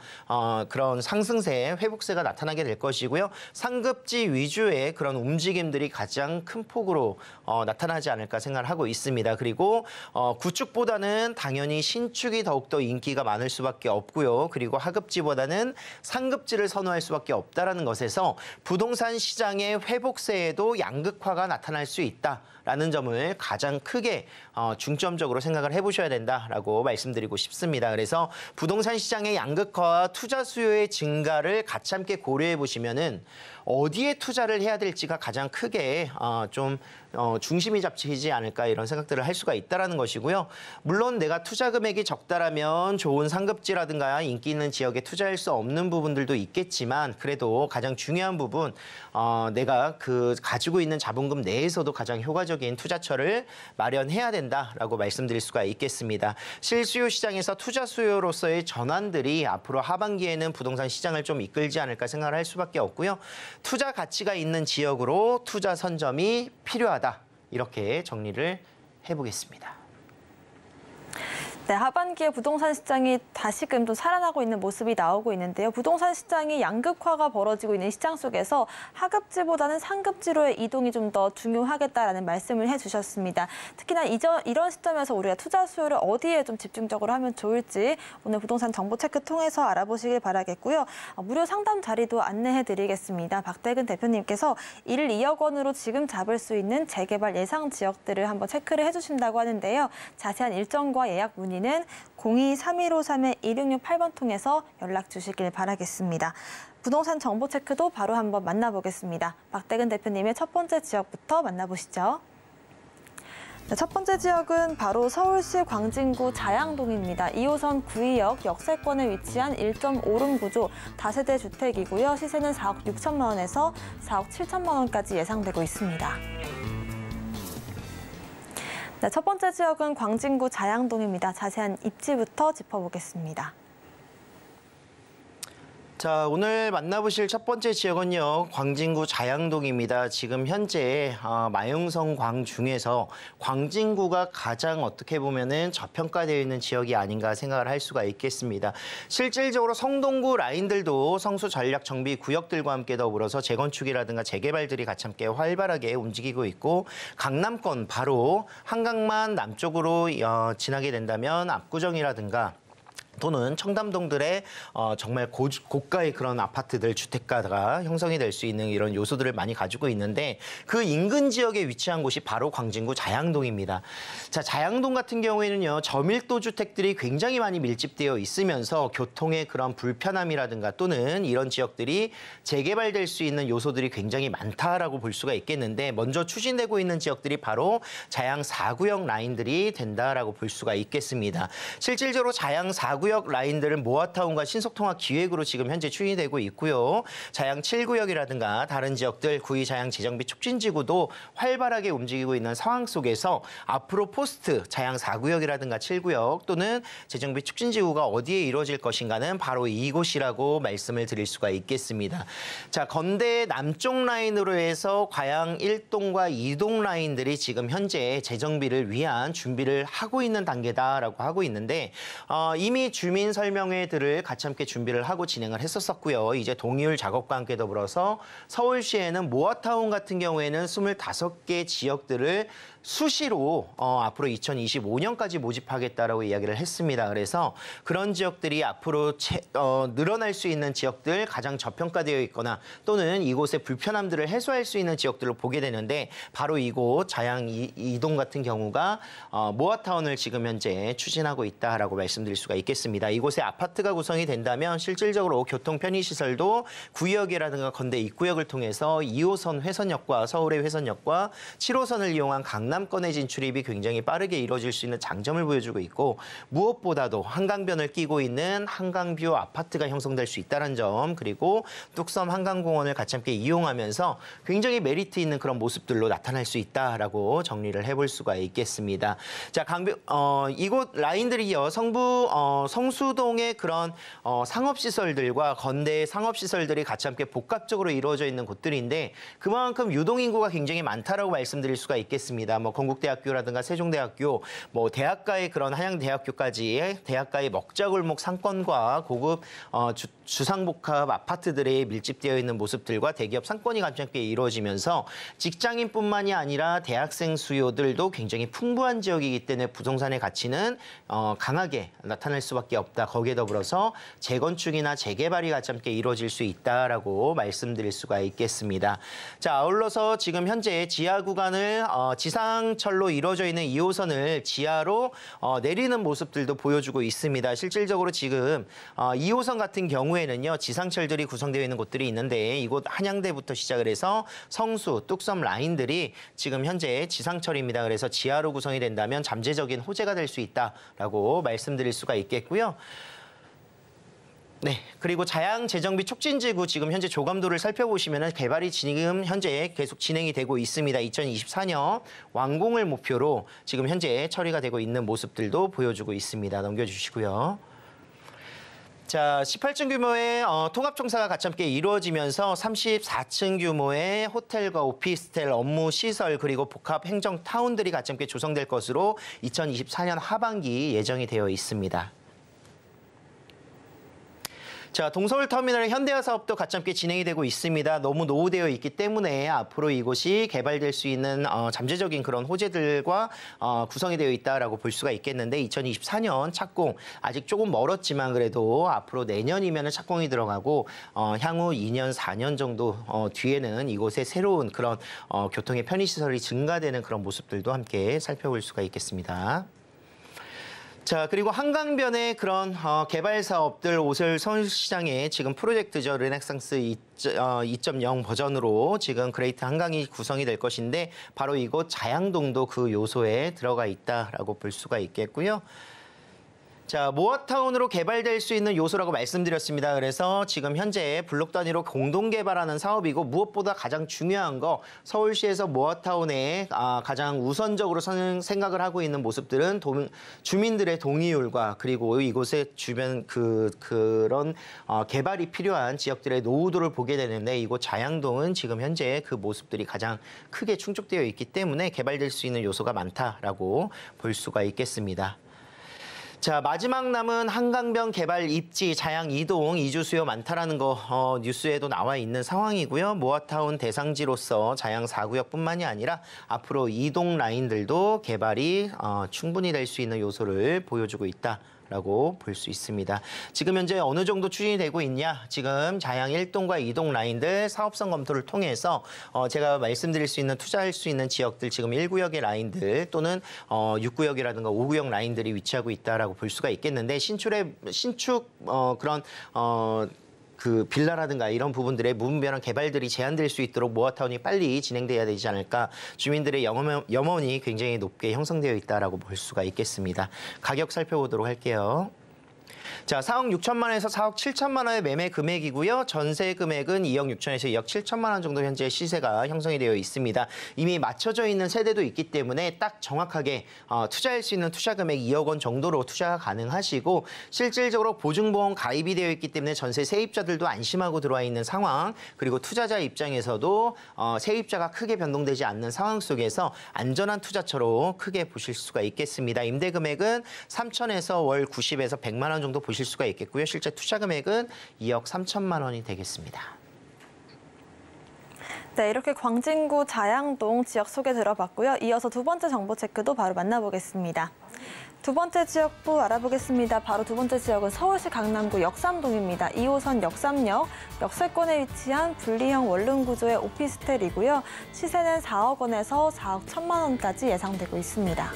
그런 상승세, 회복세가 나타나게 될 것이고요. 상급지 위주의 그런 움직임들이 가장 큰 폭으로 나타나지 않을까 생각을 하고 있습니다. 그리고 구축보다는 당연히 신축이 더욱더 인기가 많을 수밖에 없고요. 그리고 하급지보다는 상급지를 선호할 수밖에 없다는 것에서 부동산 시장의 회복세에도 양극화가 나타날 수 있다라는 점을 가장 크게 중점적으로 생각을 해보셔야 된다라고 말씀드리고 싶습니다. 그래서 부동산 시장의 양극화와 투자 수요의 증가를 같이 함께 고려해 보시면은 어디에 투자를 해야 될지가 가장 크게 중심이 잡히지 않을까 이런 생각들을 할 수가 있다는 것이고요. 물론 내가 투자 금액이 적다라면 좋은 상급지라든가 인기 있는 지역에 투자할 수 없는 부분들도 있겠지만, 그래도 가장 중요한 부분 내가 가지고 있는 자본금 내에서도 가장 효과적인 투자처를 마련해야 된다라고 말씀드릴 수가 있겠습니다. 실수요 시장에서 투자 수요로서의 전환들이 앞으로 하반기에는 부동산 시장을 좀 이끌지 않을까 생각을 할 수밖에 없고요. 투자 가치가 있는 지역으로 투자 선점이 필요하다. 이렇게 정리를 해보겠습니다. 네, 하반기에 부동산 시장이 다시금 좀 살아나고 있는 모습이 나오고 있는데요. 부동산 시장이 양극화가 벌어지고 있는 시장 속에서 하급지보다는 상급지로의 이동이 좀 더 중요하겠다라는 말씀을 해주셨습니다. 특히나 이런 시점에서 우리가 투자 수요를 어디에 좀 집중적으로 하면 좋을지 오늘 부동산 정보 체크 통해서 알아보시길 바라겠고요. 무료 상담 자리도 안내해드리겠습니다. 박대근 대표님께서 1, 2억 원으로 지금 잡을 수 있는 재개발 예상 지역들을 한번 체크를 해주신다고 하는데요. 자세한 일정과 예약 문의는 02-3153-1668번 통해서 연락 주시길 바라겠습니다. 부동산 정보 체크도 바로 한번 만나보겠습니다. 박대근 대표님의 첫 번째 지역부터 만나보시죠. 네, 첫 번째 지역은 바로 서울시 광진구 자양동입니다. 2호선 구의역 역세권에 위치한 1.5룸 구조 다세대 주택이고요. 시세는 4억 6천만 원에서 4억 7천만 원까지 예상되고 있습니다. 네, 첫 번째 지역은 광진구 자양동입니다. 자세한 입지부터 짚어보겠습니다. 자, 오늘 만나보실 첫 번째 지역은요, 광진구 자양동입니다. 지금 현재 마용성 광 중에서 광진구가 가장 어떻게 보면은 저평가되어 있는 지역이 아닌가 생각을 할 수가 있겠습니다. 실질적으로 성동구 라인들도 성수 전략 정비 구역들과 함께 더불어서 재건축이라든가 재개발들이 같이 함께 활발하게 움직이고 있고, 강남권 바로 한강만 남쪽으로 지나게 된다면 압구정이라든가 또는 청담동들의 정말 고가의 그런 아파트들, 주택가가 형성이 될 수 있는 이런 요소들을 많이 가지고 있는데, 그 인근 지역에 위치한 곳이 바로 광진구 자양동입니다. 자, 자양동 같은 경우에는요, 저밀도 주택들이 굉장히 많이 밀집되어 있으면서 교통의 그런 불편함이라든가 또는 이런 지역들이 재개발될 수 있는 요소들이 굉장히 많다라고 볼 수가 있겠는데, 먼저 추진되고 있는 지역들이 바로 자양 4구역 라인들이 된다라고 볼 수가 있겠습니다. 실질적으로 자양 4구역 라인들은 모아타운과 신속통합 기획으로 지금 현재 추진되고 있고요. 자양 7구역이라든가 다른 지역들 구의 자양 재정비 촉진지구도 활발하게 움직이고 있는 상황 속에서 앞으로 포스트 자양 4구역이라든가 7구역 또는 재정비 촉진지구가 어디에 이루어질 것인가는 바로 이곳이라고 말씀을 드릴 수가 있겠습니다. 자, 건대 남쪽 라인으로 해서 과양 1동과 2동 라인들이 지금 현재 재정비를 위한 준비를 하고 있는 단계다라고 하고 있는데, 이미 주민 설명회들을 같이 함께 준비를 하고 진행을 했었고요. 이제 동의율 작업과 함께 더불어서 서울시에는 모아타운 같은 경우에는 25개 지역들을 수시로 앞으로 2025년까지 모집하겠다라고 이야기를 했습니다. 그래서 그런 지역들이 앞으로 늘어날 수 있는 지역들, 가장 저평가되어 있거나 또는 이곳의 불편함들을 해소할 수 있는 지역들로 보게 되는데 바로 이곳 자양 이동 같은 경우가 모아타운을 지금 현재 추진하고 있다라고 말씀드릴 수가 있겠습니다. 이곳에 아파트가 구성이 된다면 실질적으로 교통 편의시설도 구의역이라든가 건대 입구역을 통해서 2호선 회선역과 서울의 회선역과 7호선을 이용한 강남권의 진출입이 굉장히 빠르게 이루어질 수 있는 장점을 보여주고 있고 무엇보다도 한강변을 끼고 있는 한강뷰 아파트가 형성될 수 있다는 점 그리고 뚝섬 한강공원을 같이 함께 이용하면서 굉장히 메리트 있는 그런 모습들로 나타날 수 있다라고 정리를 해볼 수가 있겠습니다. 자, 이곳 라인들이 이어 성수동의 그런 상업시설들과 건대의 상업시설들이 같이 함께 복합적으로 이루어져 있는 곳들인데 그만큼 유동인구가 굉장히 많다라고 말씀드릴 수가 있겠습니다. 뭐 건국대학교라든가 세종대학교, 뭐 대학가의 그런 한양대학교까지 대학가의 먹자골목 상권과 고급 주상복합 아파트들이 밀집되어 있는 모습들과 대기업 상권이 같이 함께 이루어지면서 직장인뿐만이 아니라 대학생 수요들도 굉장히 풍부한 지역이기 때문에 부동산의 가치는 강하게 나타날 수밖에 없다. 거기에 더불어서 재건축이나 재개발이 같이 함께 이루어질 수 있다라고 말씀드릴 수가 있겠습니다. 자, 아울러서 지금 현재 지하 구간을 지상철로 이루어져 있는 2호선을 지하로 내리는 모습들도 보여주고 있습니다. 실질적으로 지금 2호선 같은 경우에는요, 지상철들이 구성되어 있는 곳들이 있는데 이곳 한양대부터 시작을 해서 성수, 뚝섬 라인들이 지금 현재 지상철입니다. 그래서 지하로 구성이 된다면 잠재적인 호재가 될 수 있다라고 말씀드릴 수가 있겠고요. 네, 그리고 자양 재정비 촉진지구 지금 현재 조감도를 살펴보시면 개발이 지금 현재 계속 진행이 되고 있습니다. 2024년 완공을 목표로 지금 현재 처리가 되고 있는 모습들도 보여주고 있습니다. 넘겨주시고요. 자, 18층 규모의 통합청사가 같이 함께 이루어지면서 34층 규모의 호텔과 오피스텔, 업무 시설 그리고 복합 행정 타운들이 같이 함께 조성될 것으로 2024년 하반기 예정이 되어 있습니다. 자, 동서울터미널 현대화 사업도 같이 함께 진행이 되고 있습니다. 너무 노후되어 있기 때문에 앞으로 이곳이 개발될 수 있는 잠재적인 그런 호재들과 구성이 되어 있다라고 볼 수가 있겠는데 2024년 착공 아직 조금 멀었지만 그래도 앞으로 내년이면 착공이 들어가고 향후 2년, 4년 정도 뒤에는 이곳에 새로운 그런 교통의 편의시설이 증가되는 그런 모습들도 함께 살펴볼 수가 있겠습니다. 자, 그리고 한강변의 그런 개발 사업들 오설 서울시장의 지금 프로젝트죠. 르네상스 2.0 버전으로 지금 그레이트 한강이 구성이 될 것인데 바로 이곳 자양동도 그 요소에 들어가 있다라고 볼 수가 있겠고요. 자, 모아타운으로 개발될 수 있는 요소라고 말씀드렸습니다. 그래서 지금 현재 블록 단위로 공동 개발하는 사업이고 무엇보다 가장 중요한 거 서울시에서 모아타운에 가장 우선적으로 생각을 하고 있는 모습들은 주민들의 동의율과 그리고 이곳의 주변 그런 개발이 필요한 지역들의 노후도를 보게 되는데 이곳 자양동은 지금 현재 그 모습들이 가장 크게 충족되어 있기 때문에 개발될 수 있는 요소가 많다라고 볼 수가 있겠습니다. 자, 마지막 남은 한강변 개발 입지, 자양 이동, 이주 수요 많다라는 거 뉴스에도 나와 있는 상황이고요. 모아타운 대상지로서 자양 4구역뿐만이 아니라 앞으로 이동 라인들도 개발이 충분히 될 수 있는 요소를 보여주고 있다. 라고 볼 수 있습니다. 지금 현재 어느 정도 추진이 되고 있냐? 지금 자양 1동과 2동 라인들 사업성 검토를 통해서 제가 말씀드릴 수 있는 투자할 수 있는 지역들 지금 1구역의 라인들 또는 6구역이라든가 5구역 라인들이 위치하고 있다라고 볼 수가 있겠는데 신축 그런 그 빌라라든가 이런 부분들의 무분별한 개발들이 제한될 수 있도록 모아타운이 빨리 진행돼야 되지 않을까. 주민들의 염원이 굉장히 높게 형성되어 있다라고 볼 수가 있겠습니다. 가격 살펴보도록 할게요. 자, 4억 6천만 원에서 4억 7천만 원의 매매 금액이고요. 전세 금액은 2억 6천에서 2억 7천만 원 정도 현재 시세가 형성이 되어 있습니다. 이미 맞춰져 있는 세대도 있기 때문에 딱 정확하게 투자할 수 있는 투자 금액 2억 원 정도로 투자가 가능하시고 실질적으로 보증보험 가입이 되어 있기 때문에 전세 세입자들도 안심하고 들어와 있는 상황 그리고 투자자 입장에서도 세입자가 크게 변동되지 않는 상황 속에서 안전한 투자처로 크게 보실 수가 있겠습니다. 임대 금액은 3천에서 월 90에서 100만 원 정도 보실 수가 있겠고요. 실제 투자 금액은 2억 3천만 원이 되겠습니다. 네, 이렇게 광진구 자양동 지역 소개 들어봤고요. 이어서 두 번째 정보 체크도 바로 만나보겠습니다. 두 번째 지역부 알아보겠습니다. 바로 두 번째 지역은 서울시 강남구 역삼동입니다. 2호선 역삼역 역세권에 위치한 분리형 원룸 구조의 오피스텔이고요. 시세는 4억 원에서 4억 1천만 원까지 예상되고 있습니다.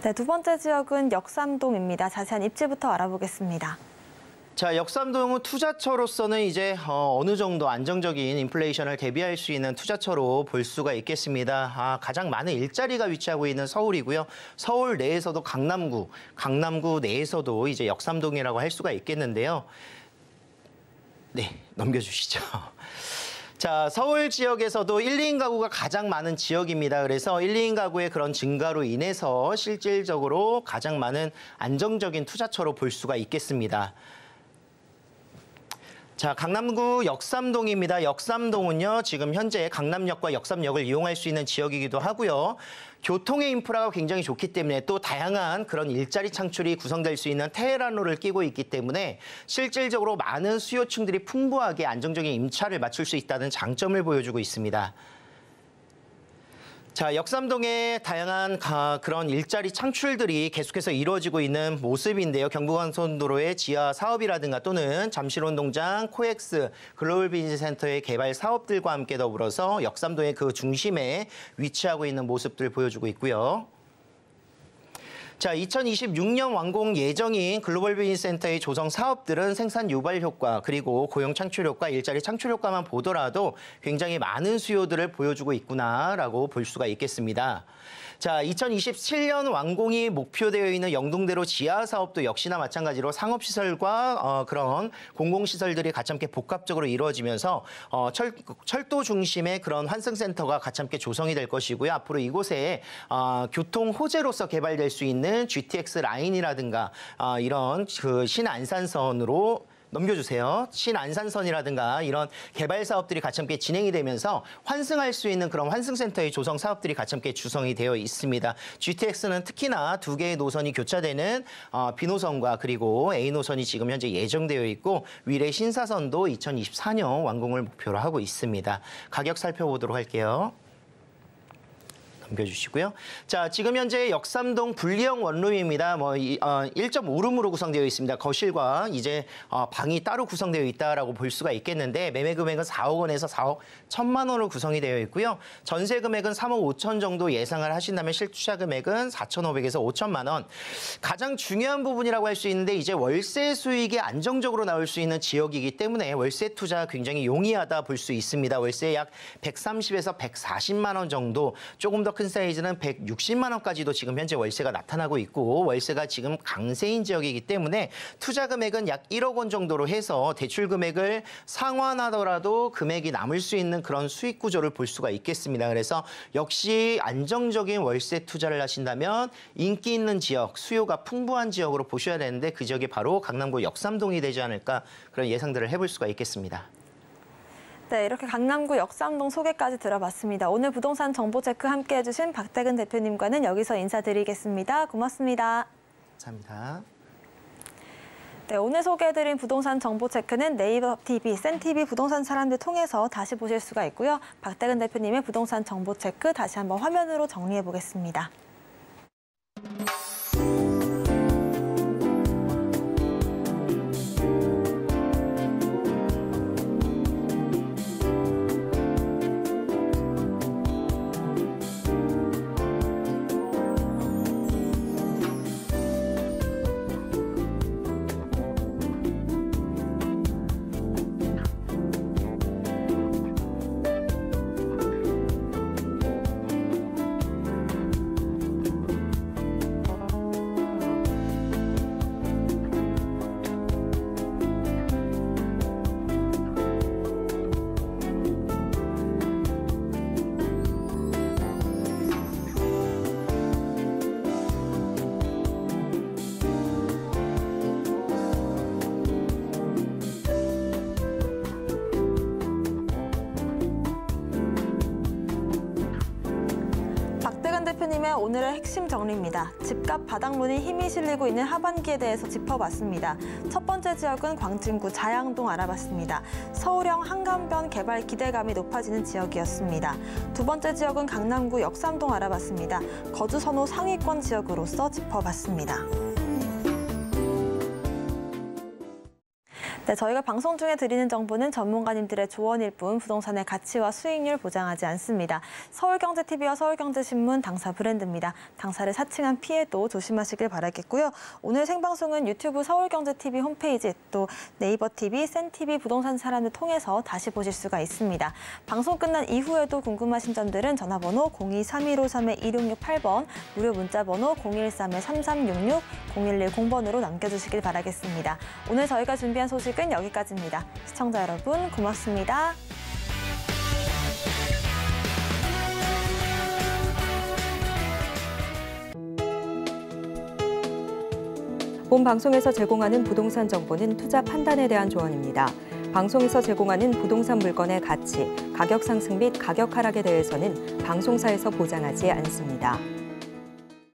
네, 두 번째 지역은 역삼동입니다. 자세한 입지부터 알아보겠습니다. 자, 역삼동은 투자처로서는 이제 어느 정도 안정적인 인플레이션을 대비할 수 있는 투자처로 볼 수가 있겠습니다. 가장 많은 일자리가 위치하고 있는 서울이고요. 서울 내에서도 강남구 내에서도 이제 역삼동이라고 할 수가 있겠는데요. 네, 넘겨주시죠. 자, 서울 지역에서도 1, 2인 가구가 가장 많은 지역입니다. 그래서 1, 2인 가구의 그런 증가로 인해서 실질적으로 가장 많은 안정적인 투자처로 볼 수가 있겠습니다. 자, 강남구 역삼동입니다. 역삼동은요, 지금 현재 강남역과 역삼역을 이용할 수 있는 지역이기도 하고요. 교통의 인프라가 굉장히 좋기 때문에 또 다양한 그런 일자리 창출이 구성될 수 있는 테헤란로를 끼고 있기 때문에 실질적으로 많은 수요층들이 풍부하게 안정적인 임차를 맞출 수 있다는 장점을 보여주고 있습니다. 자, 역삼동의 다양한 그런 일자리 창출들이 계속해서 이루어지고 있는 모습인데요. 경부간선도로의 지하 사업이라든가 또는 잠실운동장, 코엑스, 글로벌 비즈니스 센터의 개발 사업들과 함께 더불어서 역삼동의 그 중심에 위치하고 있는 모습들 보여주고 있고요. 자, 2026년 완공 예정인 글로벌 비즈니스 센터의 조성 사업들은 생산 유발 효과 그리고 고용 창출 효과, 일자리 창출 효과만 보더라도 굉장히 많은 수요들을 보여주고 있구나라고 볼 수가 있겠습니다. 자, 2027년 완공이 목표되어 있는 영동대로 지하 사업도 역시나 마찬가지로 상업시설과 그런 공공시설들이 같이 함께 복합적으로 이루어지면서 철도 중심의 그런 환승센터가 같이 함께 조성이 될 것이고요. 앞으로 이곳에 교통 호재로서 개발될 수 있는 GTX 라인이라든가 이런 그 신안산선으로 넘겨주세요. 신안산선이라든가 이런 개발 사업들이 같이 함께 진행이 되면서 환승할 수 있는 그런 환승센터의 조성 사업들이 같이 함께 구성이 되어 있습니다. GTX는 특히나 두 개의 노선이 교차되는 B노선과 그리고 A노선이 지금 현재 예정되어 있고 위례 신사선도 2024년 완공을 목표로 하고 있습니다. 가격 살펴보도록 할게요. 넘겨주시고요. 자, 지금 현재 역삼동 분리형 원룸입니다. 1.5룸으로 구성되어 있습니다. 거실과 이제 방이 따로 구성되어 있다라고 볼 수가 있겠는데 매매 금액은 4억 원에서 4억 1천만 원으로 구성이 되어 있고요. 전세 금액은 3억 5천 정도 예상을 하신다면 실투자 금액은 4,500에서 5천만 원. 가장 중요한 부분이라고 할 수 있는데 이제 월세 수익이 안정적으로 나올 수 있는 지역이기 때문에 월세 투자 굉장히 용이하다 볼 수 있습니다. 월세 약 130에서 140만 원 정도, 조금 더 큰 사이즈는 160만 원까지도 지금 현재 월세가 나타나고 있고 월세가 지금 강세인 지역이기 때문에 투자 금액은 약 1억 원 정도로 해서 대출 금액을 상환하더라도 금액이 남을 수 있는 그런 수익 구조를 볼 수가 있겠습니다. 그래서 역시 안정적인 월세 투자를 하신다면 인기 있는 지역, 수요가 풍부한 지역으로 보셔야 되는데 그 지역이 바로 강남구 역삼동이 되지 않을까 그런 예상들을 해볼 수가 있겠습니다. 네, 이렇게 강남구 역삼동 소개까지 들어봤습니다. 오늘 부동산 정보 체크 함께 해주신 박대근 대표님과는 여기서 인사드리겠습니다. 고맙습니다. 감사합니다. 네, 오늘 소개해드린 부동산 정보 체크는 네이버 TV, 센TV 부동산 사람들 통해서 다시 보실 수가 있고요. 박대근 대표님의 부동산 정보 체크 다시 한번 화면으로 정리해 보겠습니다. 이쯤에 오늘의 핵심 정리입니다. 집값 바닥론이 힘이 실리고 있는 하반기에 대해서 짚어봤습니다. 첫 번째 지역은 광진구 자양동 알아봤습니다. 서울형 한강변 개발 기대감이 높아지는 지역이었습니다. 두 번째 지역은 강남구 역삼동 알아봤습니다. 거주 선호 상위권 지역으로서 짚어봤습니다. 네, 저희가 방송 중에 드리는 정보는 전문가님들의 조언일 뿐 부동산의 가치와 수익률 보장하지 않습니다. 서울경제TV와 서울경제신문 당사 브랜드입니다. 당사를 사칭한 피해도 조심하시길 바라겠고요. 오늘 생방송은 유튜브 서울경제TV 홈페이지 또 네이버TV, 센TV 부동산 사람을 통해서 다시 보실 수가 있습니다. 방송 끝난 이후에도 궁금하신 점들은 전화번호 02-3153-2668번, 무료 문자번호 013-3366, 0110번으로 남겨주시길 바라겠습니다. 오늘 저희가 준비한 소식은 여기까지입니다. 시청자 여러분 고맙습니다. 본 방송에서 제공하는 부동산 정보는 투자 판단에 대한 조언입니다. 방송에서 제공하는 부동산 물건의 가치, 가격 상승 및 가격 하락에 대해서는 방송사에서 보장하지 않습니다.